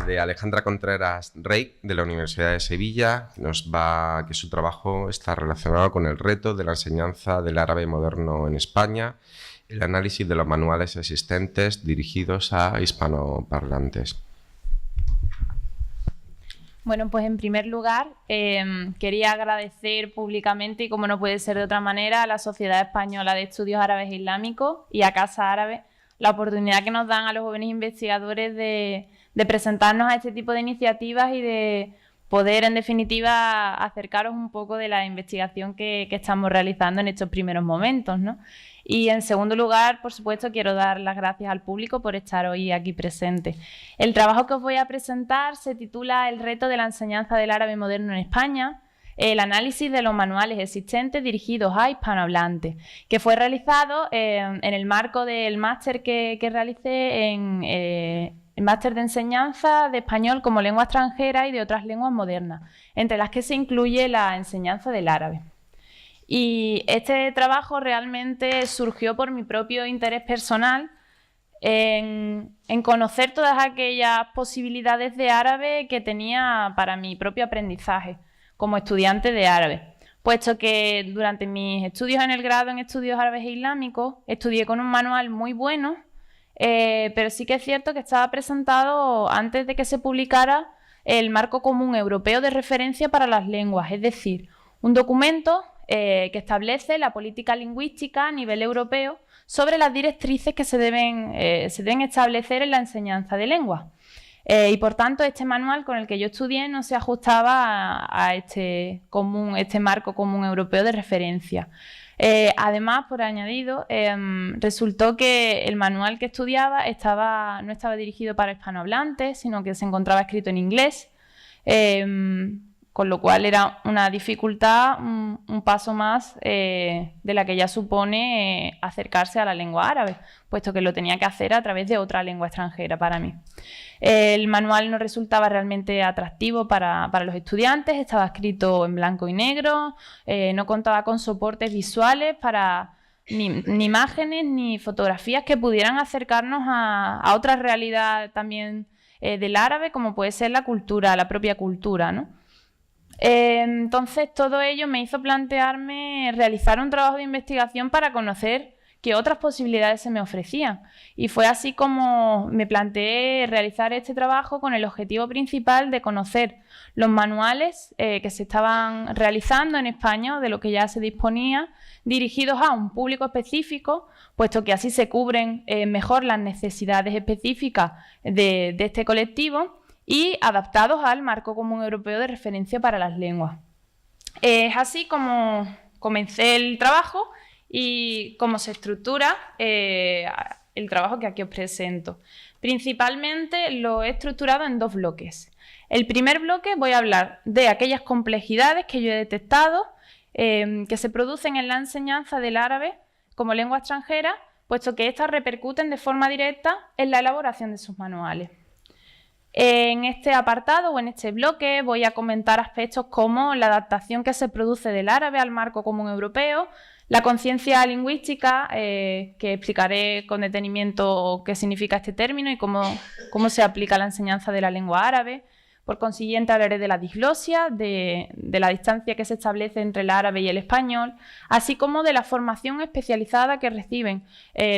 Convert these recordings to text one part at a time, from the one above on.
de Alejandra Contreras Rey, de la Universidad de Sevilla, que su trabajo está relacionado con el reto de la enseñanza del árabe moderno en España, el análisis de los manuales existentes dirigidos a hispanoparlantes. Bueno, pues en primer lugar quería agradecer públicamente, y como no puede ser de otra manera, a la Sociedad Española de Estudios Árabes e Islámicos y a Casa Árabe la oportunidad que nos dan a los jóvenes investigadores de presentarnos a este tipo de iniciativas y de poder, en definitiva, acercaros un poco de la investigación que estamos realizando en estos primeros momentos, ¿no? Y en segundo lugar, por supuesto, quiero dar las gracias al público por estar hoy aquí presente. El trabajo que os voy a presentar se titula El reto de la enseñanza del árabe moderno en España, el análisis de los manuales existentes dirigidos a hispanohablantes, que fue realizado en el marco del máster que realicé en el máster de enseñanza de español como lengua extranjera y de otras lenguas modernas, entre las que se incluye la enseñanza del árabe. Y este trabajo realmente surgió por mi propio interés personal en conocer todas aquellas posibilidades de árabe que tenía para mi propio aprendizaje como estudiante de árabe, puesto que durante mis estudios en el grado en estudios árabes e islámicos estudié con un manual muy bueno, pero sí que es cierto que estaba presentado antes de que se publicara el Marco Común Europeo de Referencia para las Lenguas, es decir, un documento que establece la política lingüística a nivel europeo sobre las directrices que se deben establecer en la enseñanza de lenguas. Y por tanto, este manual con el que yo estudié no se ajustaba a este marco común europeo de referencia. Además, por añadido, resultó que el manual que estudiaba no estaba dirigido para hispanohablantes, sino que se encontraba escrito en inglés, con lo cual era una dificultad, un paso más de la que ya supone acercarse a la lengua árabe, puesto que lo tenía que hacer a través de otra lengua extranjera para mí. El manual no resultaba realmente atractivo para los estudiantes, estaba escrito en blanco y negro, no contaba con soportes visuales ni imágenes ni fotografías que pudieran acercarnos a otra realidad también del árabe, como puede ser la propia cultura, ¿no? Entonces todo ello me hizo plantearme realizar un trabajo de investigación para conocer qué otras posibilidades se me ofrecían, y fue así como me planteé realizar este trabajo con el objetivo principal de conocer los manuales que se estaban realizando en España, de lo que ya se disponía, dirigidos a un público específico, puesto que así se cubren mejor las necesidades específicas de este colectivo, y adaptados al Marco Común Europeo de Referencia para las Lenguas. Es así como comencé el trabajo y cómo se estructura el trabajo que aquí os presento. Principalmente lo he estructurado en dos bloques. El primer bloque voy a hablar de aquellas complejidades que yo he detectado que se producen en la enseñanza del árabe como lengua extranjera, puesto que éstas repercuten de forma directa en la elaboración de sus manuales. En este apartado o en este bloque voy a comentar aspectos como la adaptación que se produce del árabe al marco común europeo, la conciencia lingüística, que explicaré con detenimiento qué significa este término y cómo se aplica a la enseñanza de la lengua árabe. Por consiguiente, hablaré de la diglosia, de la distancia que se establece entre el árabe y el español, así como de la formación especializada que reciben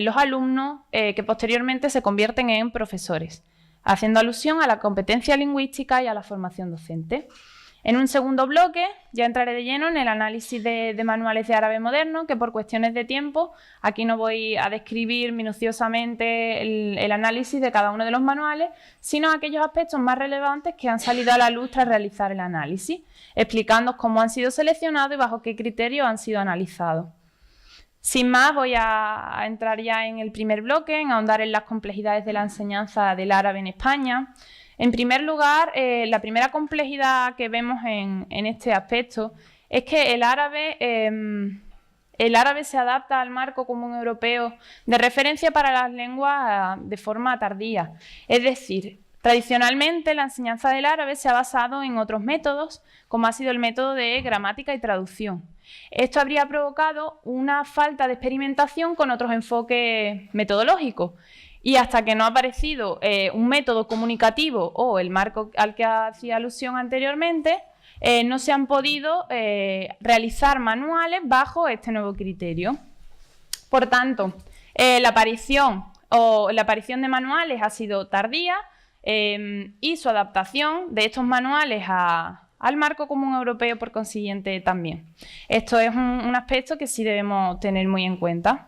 los alumnos que posteriormente se convierten en profesores, haciendo alusión a la competencia lingüística y a la formación docente. En un segundo bloque ya entraré de lleno en el análisis de manuales de árabe moderno, que por cuestiones de tiempo aquí no voy a describir minuciosamente el análisis de cada uno de los manuales, sino aquellos aspectos más relevantes que han salido a la luz tras realizar el análisis, explicando cómo han sido seleccionados y bajo qué criterios han sido analizados. Sin más, voy a entrar ya en el primer bloque, en ahondar en las complejidades de la enseñanza del árabe en España. En primer lugar, la primera complejidad que vemos en este aspecto es que el árabe se adapta al marco común europeo de referencia para las lenguas de forma tardía. Es decir, tradicionalmente la enseñanza del árabe se ha basado en otros métodos, como ha sido el método de gramática y traducción. Esto habría provocado una falta de experimentación con otros enfoques metodológicos Y hasta que no ha aparecido un método comunicativo o el marco al que hacía alusión anteriormente, no se han podido realizar manuales bajo este nuevo criterio. Por tanto, la aparición de manuales ha sido tardía y su adaptación de estos manuales al marco común europeo, por consiguiente, también. Esto es un aspecto que sí debemos tener muy en cuenta.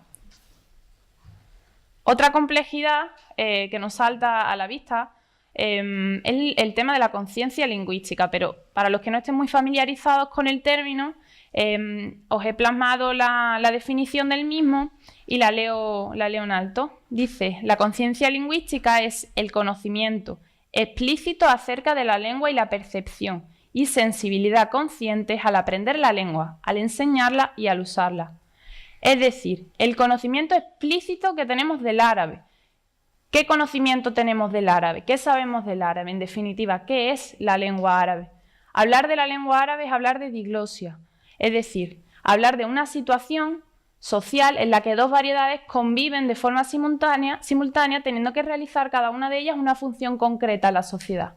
Otra complejidad que nos salta a la vista es el tema de la conciencia lingüística, pero para los que no estén muy familiarizados con el término, os he plasmado la definición del mismo y la leo en alto. Dice: la conciencia lingüística es el conocimiento explícito acerca de la lengua y la percepción y sensibilidad conscientes al aprender la lengua, al enseñarla y al usarla. Es decir, el conocimiento explícito que tenemos del árabe. ¿Qué conocimiento tenemos del árabe? ¿Qué sabemos del árabe? En definitiva, ¿qué es la lengua árabe? Hablar de la lengua árabe es hablar de diglosia, es decir, hablar de una situación social en la que dos variedades conviven de forma simultánea, teniendo que realizar cada una de ellas una función concreta en la sociedad.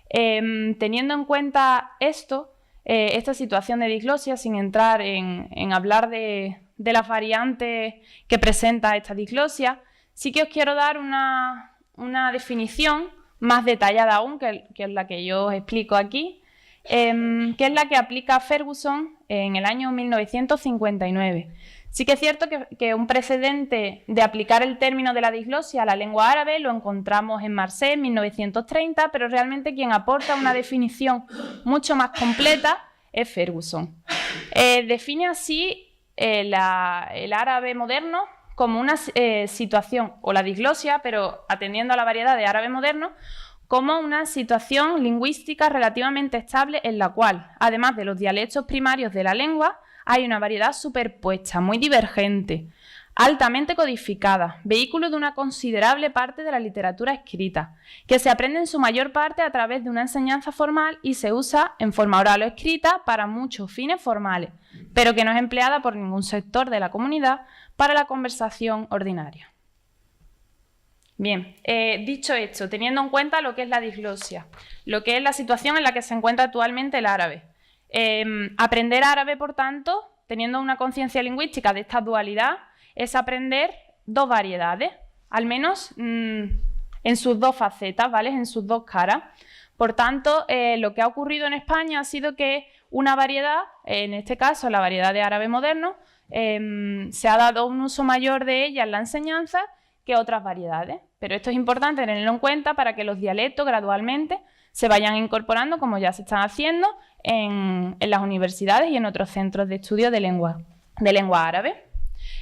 Teniendo en cuenta esta situación de diglosia, sin entrar en hablar de las variantes que presenta esta diglosia, sí que os quiero dar una definición más detallada aún, que es la que yo os explico aquí, que es la que aplica Ferguson en el año 1959. Sí que es cierto que un precedente de aplicar el término de la diglosia a la lengua árabe lo encontramos en Marseille en 1930, pero realmente quien aporta una definición mucho más completa es Ferguson. Define así el árabe moderno como una situación, o la diglosia, pero atendiendo a la variedad de árabe moderno, como una situación lingüística relativamente estable en la cual, además de los dialectos primarios de la lengua, hay una variedad superpuesta, muy divergente, altamente codificada, vehículo de una considerable parte de la literatura escrita, que se aprende en su mayor parte a través de una enseñanza formal y se usa en forma oral o escrita para muchos fines formales, pero que no es empleada por ningún sector de la comunidad para la conversación ordinaria. Bien, dicho esto, teniendo en cuenta lo que es la diglosia, lo que es la situación en la que se encuentra actualmente el árabe, aprender árabe, por tanto, teniendo una conciencia lingüística de esta dualidad, es aprender dos variedades, al menos en sus dos facetas, ¿vale? En sus dos caras. Por tanto, lo que ha ocurrido en España ha sido que una variedad, en este caso la variedad de árabe moderno, se ha dado un uso mayor de ella en la enseñanza que otras variedades. Pero esto es importante tenerlo en cuenta para que los dialectos gradualmente se vayan incorporando, como ya se están haciendo, en las universidades y en otros centros de estudio de lengua árabe.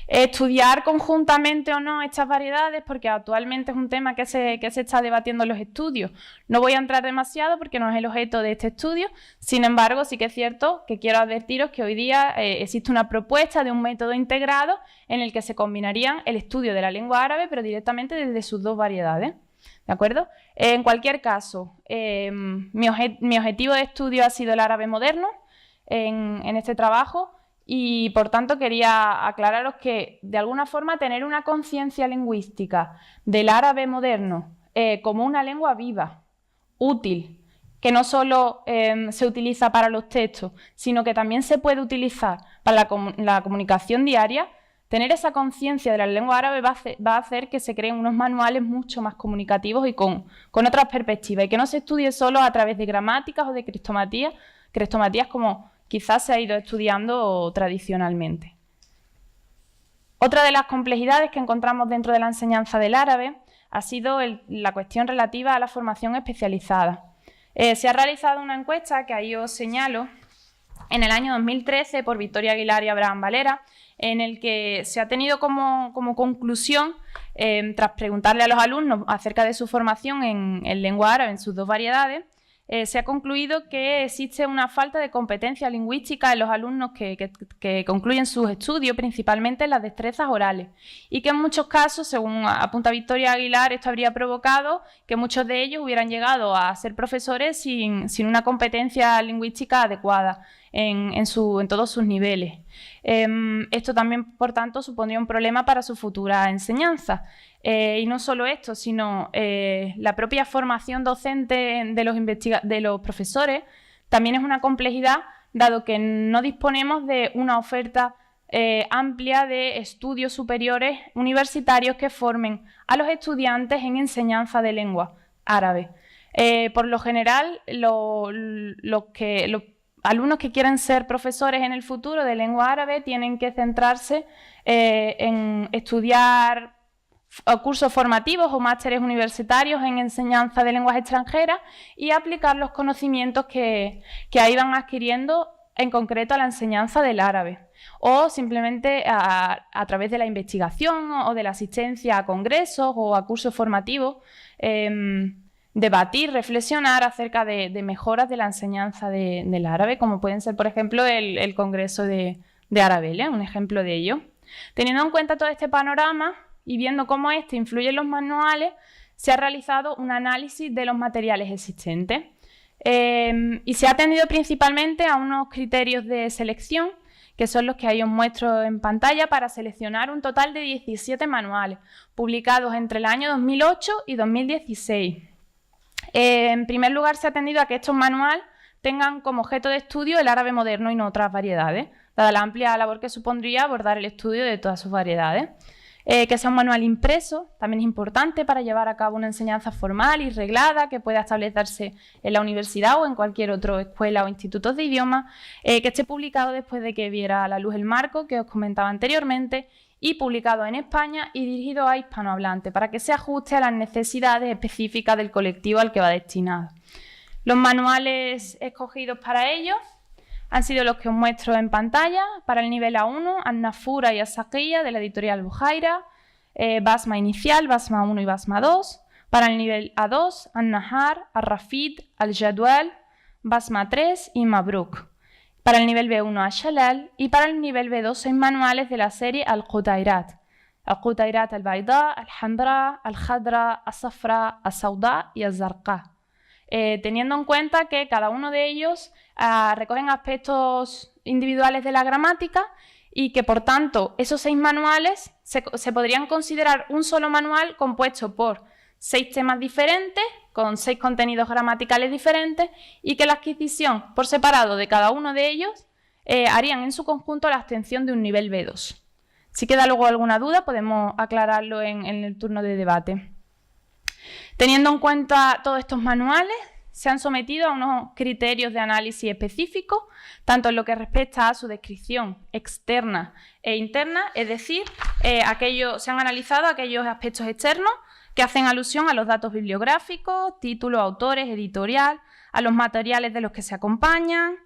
Estudiar conjuntamente o no estas variedades, porque actualmente es un tema que se está debatiendo en los estudios. No voy a entrar demasiado porque no es el objeto de este estudio, sin embargo sí que es cierto que quiero advertiros que hoy día existe una propuesta de un método integrado en el que se combinarían el estudio de la lengua árabe, pero directamente desde sus dos variedades. ¿De acuerdo? En cualquier caso, mi objetivo de estudio ha sido el árabe moderno en este trabajo. Y, por tanto, quería aclararos que, de alguna forma, tener una conciencia lingüística del árabe moderno como una lengua viva, útil, que no solo se utiliza para los textos, sino que también se puede utilizar para la comunicación diaria, tener esa conciencia de la lengua árabe va a hacer que se creen unos manuales mucho más comunicativos y con otras perspectivas, y que no se estudie solo a través de gramáticas o de crestomatías como quizás se ha ido estudiando tradicionalmente. Otra de las complejidades que encontramos dentro de la enseñanza del árabe ha sido la cuestión relativa a la formación especializada. Se ha realizado una encuesta que ahí os señalo en el año 2013 por Victoria Aguilar y Abraham Valera, en el que se ha tenido como conclusión, tras preguntarle a los alumnos acerca de su formación en lengua árabe en sus dos variedades, se ha concluido que existe una falta de competencia lingüística en los alumnos que concluyen sus estudios, principalmente en las destrezas orales, y que en muchos casos, según apunta Victoria Aguilar, esto habría provocado que muchos de ellos hubieran llegado a ser profesores sin una competencia lingüística adecuada en todos sus niveles. Esto también, por tanto, supondría un problema para su futura enseñanza. Y no solo esto, sino la propia formación docente de los profesores también es una complejidad, dado que no disponemos de una oferta amplia de estudios superiores universitarios que formen a los estudiantes en enseñanza de lengua árabe. Por lo general, los alumnos que quieren ser profesores en el futuro de lengua árabe tienen que centrarse en estudiar cursos formativos o másteres universitarios en enseñanza de lenguas extranjeras y aplicar los conocimientos que ahí van adquiriendo, en concreto a la enseñanza del árabe, o simplemente a través de la investigación o de la asistencia a congresos o a cursos formativos, debatir, reflexionar acerca de mejoras de la enseñanza del árabe, como pueden ser, por ejemplo, el Congreso de Arabella, un ejemplo de ello. Teniendo en cuenta todo este panorama y viendo cómo este influye en los manuales, se ha realizado un análisis de los materiales existentes y se ha atendido principalmente a unos criterios de selección, que son los que ahí os muestro en pantalla, para seleccionar un total de 17 manuales, publicados entre el año 2008 y 2016. En primer lugar, se ha atendido a que estos manuales tengan como objeto de estudio el árabe moderno y no otras variedades, dada la amplia labor que supondría abordar el estudio de todas sus variedades. Que sea un manual impreso, también es importante para llevar a cabo una enseñanza formal y reglada que pueda establecerse en la universidad o en cualquier otra escuela o instituto de idiomas, que esté publicado después de que viera a la luz el marco que os comentaba anteriormente y publicado en España y dirigido a hispanohablantes para que se ajuste a las necesidades específicas del colectivo al que va destinado. Los manuales escogidos para ello han sido los que os muestro en pantalla. Para el nivel A1, An-Nafura y As-Saqiyya de la editorial Bujaira, Basma inicial, Basma 1 y Basma 2. Para el nivel A2, An-Nahar, Ar-Rafid, Al-Jadwal, Basma 3 y Mabruk. Para el nivel B1, Ash-Shalal, y para el nivel B2, 6 manuales de la serie Al-Qutairat. Al-Qutairat al-Bayda, Al-Hamra, Al-Khadra, As-Safra, As-Sauda y Al-Zarqa. Teniendo en cuenta que cada uno de ellos recogen aspectos individuales de la gramática y que, por tanto, esos 6 manuales se podrían considerar un solo manual compuesto por 6 temas diferentes, con 6 contenidos gramaticales diferentes, y que la adquisición por separado de cada uno de ellos harían en su conjunto la obtención de un nivel B2. Si queda luego alguna duda, podemos aclararlo en el turno de debate. Teniendo en cuenta todos estos manuales, se han sometido a unos criterios de análisis específicos, tanto en lo que respecta a su descripción externa e interna, es decir, se han analizado aquellos aspectos externos que hacen alusión a los datos bibliográficos, títulos, autores, editorial, a los materiales de los que se acompañan,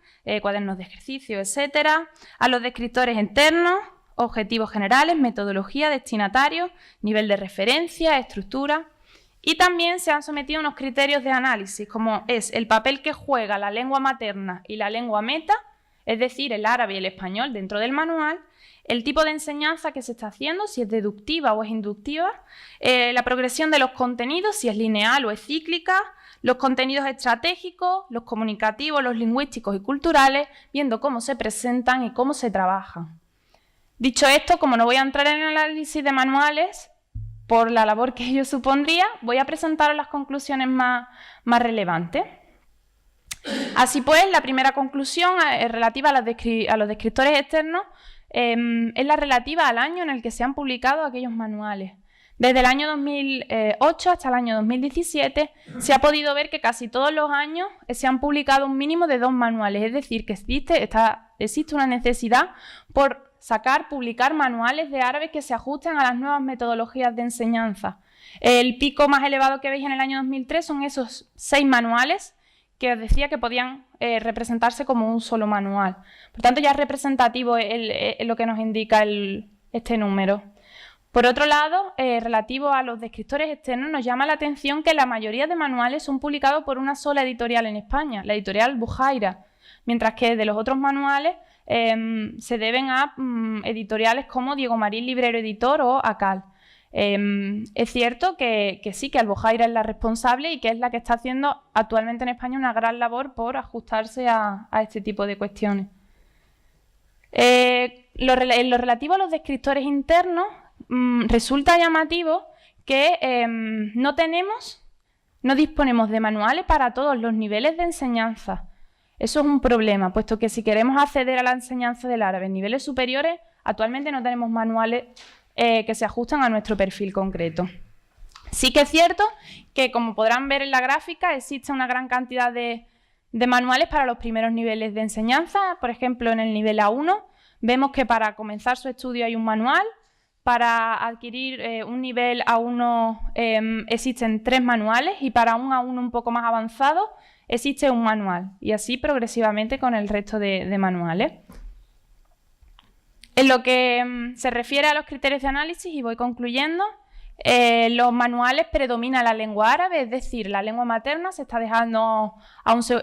cuadernos de ejercicio, etc., a los descriptores internos, objetivos generales, metodología, destinatarios, nivel de referencia, estructura. Y también se han sometido unos criterios de análisis, como es el papel que juega la lengua materna y la lengua meta, es decir, el árabe y el español dentro del manual, el tipo de enseñanza que se está haciendo, si es deductiva o es inductiva, la progresión de los contenidos, si es lineal o es cíclica, los contenidos estratégicos, los comunicativos, los lingüísticos y culturales, viendo cómo se presentan y cómo se trabajan. Dicho esto, como no voy a entrar en el análisis de manuales, por la labor que ello supondría, voy a presentaros las conclusiones más relevantes. Así pues, la primera conclusión relativa a los descriptores externos es la relativa al año en el que se han publicado aquellos manuales. Desde el año 2008 hasta el año 2017 se ha podido ver que casi todos los años se han publicado un mínimo de 2 manuales, es decir, que existe una necesidad por publicar manuales de árabe que se ajusten a las nuevas metodologías de enseñanza. El pico más elevado que veis en el año 2003 son esos 6 manuales que os decía que podían representarse como un solo manual. Por tanto, ya es representativo lo que nos indica este número. Por otro lado, relativo a los descriptores externos, nos llama la atención que la mayoría de manuales son publicados por una sola editorial en España, la editorial Bujaira, mientras que de los otros manuales se deben a editoriales como Diego Marín Librero Editor o ACAL. Es cierto que sí, que Al-Bujaira es la responsable y que es la que está haciendo actualmente en España una gran labor por ajustarse a este tipo de cuestiones. En lo relativo a los descriptores internos, resulta llamativo que no disponemos de manuales para todos los niveles de enseñanza. Eso es un problema, puesto que si queremos acceder a la enseñanza del árabe en niveles superiores, actualmente no tenemos manuales que se ajustan a nuestro perfil concreto. Sí que es cierto que, como podrán ver en la gráfica, existe una gran cantidad de manuales para los primeros niveles de enseñanza. Por ejemplo, en el nivel A1 vemos que para comenzar su estudio hay un manual. Para adquirir un nivel A1 existen 3 manuales y para un A1 un poco más avanzado existe un manual, y así progresivamente con el resto de manuales. En lo que se refiere a los criterios de análisis, y voy concluyendo, los manuales predomina la lengua árabe, es decir, la lengua materna se está dejando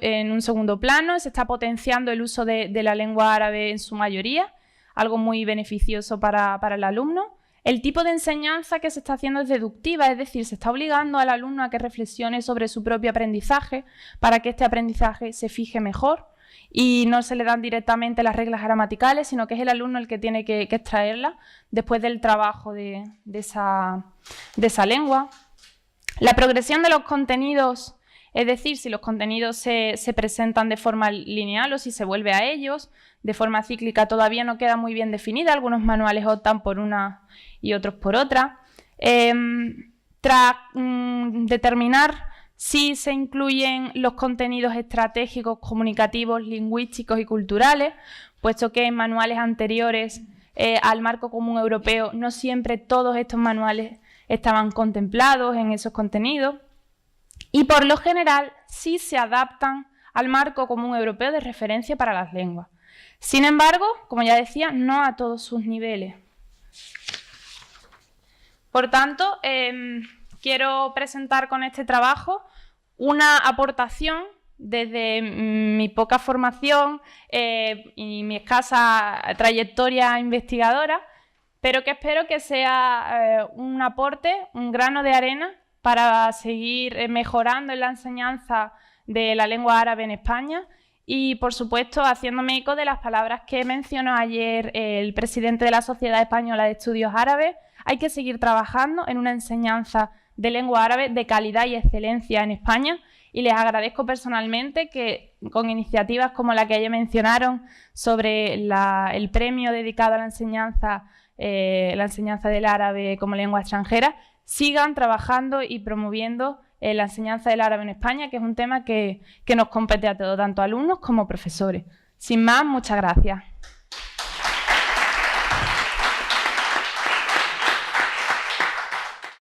en un segundo plano, se está potenciando el uso de la lengua árabe en su mayoría, algo muy beneficioso para el alumno. El tipo de enseñanza que se está haciendo es deductiva, es decir, se está obligando al alumno a que reflexione sobre su propio aprendizaje para que este aprendizaje se fije mejor, y no se le dan directamente las reglas gramaticales, sino que es el alumno el que tiene que extraerlas después del trabajo de esa lengua. La progresión de los contenidos, es decir, si los contenidos se presentan de forma lineal o si se vuelve a ellos de forma cíclica, todavía no queda muy bien definida. Algunos manuales optan por una y otros por otra. Tras determinar si se incluyen los contenidos estratégicos, comunicativos, lingüísticos y culturales, puesto que en manuales anteriores al marco común europeo no siempre todos estos manuales estaban contemplados en esos contenidos, y por lo general sí se adaptan al marco común europeo de referencia para las lenguas. Sin embargo, como ya decía, no a todos sus niveles. Por tanto, quiero presentar con este trabajo una aportación desde mi poca formación y mi escasa trayectoria investigadora, pero que espero que sea un aporte, un grano de arena para seguir mejorando en la enseñanza de la lengua árabe en España, y, por supuesto, haciéndome eco de las palabras que mencionó ayer el presidente de la Sociedad Española de Estudios Árabes. Hay que seguir trabajando en una enseñanza de lengua árabe de calidad y excelencia en España, y les agradezco personalmente que, con iniciativas como la que ayer mencionaron sobre el premio dedicado a la enseñanza del árabe como lengua extranjera, sigan trabajando y promoviendo la enseñanza del árabe en España, que es un tema que nos compete a todos, tanto alumnos como profesores. Sin más, muchas gracias.